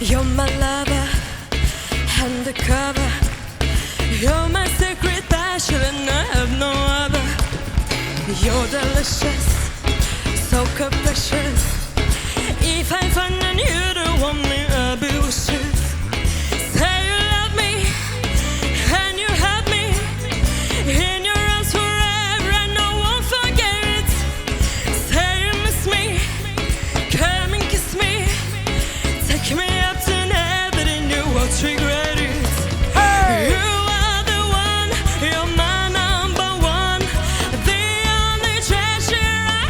You're my lover, undercover. You're my secret passion and I have no other. You're delicious, so capricious. If I find that you're the one, I'll be wishes. Say you love me and you have me in your arms forever and no one forget it. Say you miss me, come and kiss me. Take me up to heaven and you won't regret it. You are the one, you're my number one, the only treasure I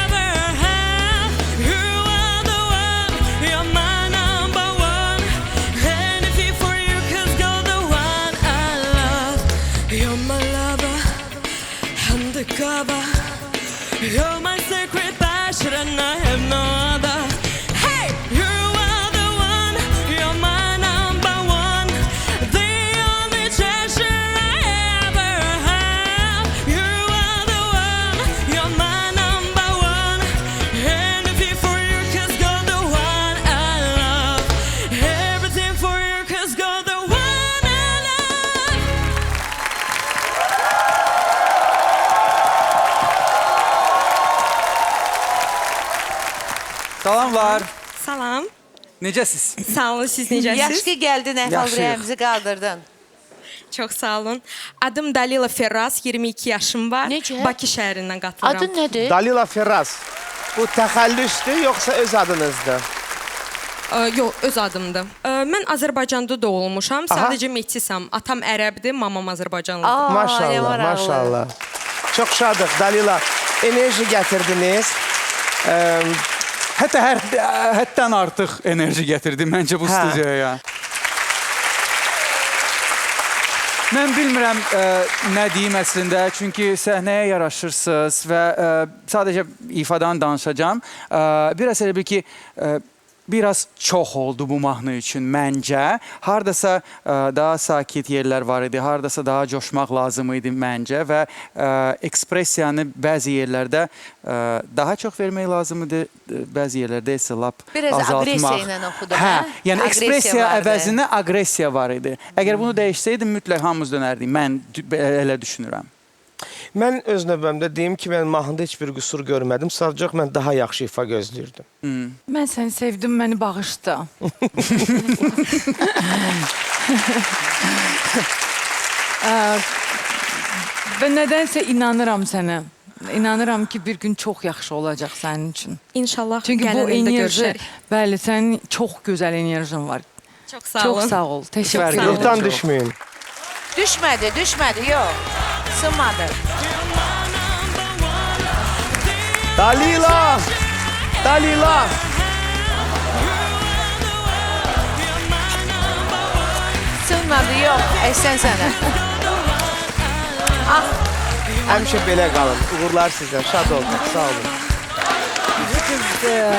ever have. You are the one, you're my number one, anything for you 'cause you're the one I love. You're my lover, undercover. You're my secret passion and I have no other. Hey, you are the one, you're my number one, the only treasure I ever have. You are the one, you're my number one, anything for you 'cause you're the one I love. Everything for you 'cause you're the one I love. Salamlar. Salam. Necəsiz? Sağ olun, siz necəsiz? Yaxşı gəldin, əhval Yaxşıyıq. rəyimizi qaldırdın. Çox sağ olun. Adım Dalila Ferraz, 22 yaşım var. Necə? Bakı şəhərindən qatılıram. Adın nədir? Dalila Ferraz. Bu təxəllüsdür yoxsa öz adınızdır? Yox, öz adımdır. Mən Azərbaycanda doğulmuşam. Sadəcə meçisəm. Atam ərəbdir, mamam Azərbaycanlıdır. Aa, nə Maşallah, maraqlı. maşallah. Çox şadıq Dalila. Enerji gətirdiniz. Hətta həddən artıq enerji gətirdi məncə bu Hə. studiyaya. Mən bilmirəm nə deyim əslində, çünki səhnəyə yaraşırsınız və sadəcə ifadan danışacağam. Biraz elə bil ki, biraz çox oldu bu mahnı üçün məncə. Hardasa daha sakit yerlər var idi, hardasa daha coşmaq lazım idi məncə və ekspresiyanı bəzi yerlərdə daha çox vermək lazım idi, bəzi yerlərdə isə lap Biraz azaltmaq. agresiya ilə oxudu, Hə, hə? yəni Agresiya ekspresiya vardı. əvəzinə agresiya var idi. Əgər bunu dəyişsəydim mütləq hamımız dönərdik. Mən elə düşünürəm. Mən öz növbəmdə deyim ki, mən mahnıda heç bir qüsur görmədim. Sadəcə mən daha yaxşı ifa gözləyirdim. Mən səni sevdim, məni bağışla. Və nədənsə inanıram sənə. İnanıram ki, bir gün çox yaxşı olacaq sənin üçün. İnşallah Çünki bu gələnində enerji, görüşərik. bəli, sənin çox gözəl enerjin var. Çox sağ olun. Çox sağ ol. Təşəkkür Fərqli edirəm. Ruhdan düşməyin. Düşmədi, yox. Sınmadı. Dalila! Dalila! Sınmadı, yox. Əhsən sənə. Həmişə belə qalın. Uğurlar sizə. Şad olun. Sağ olun. Qızdır.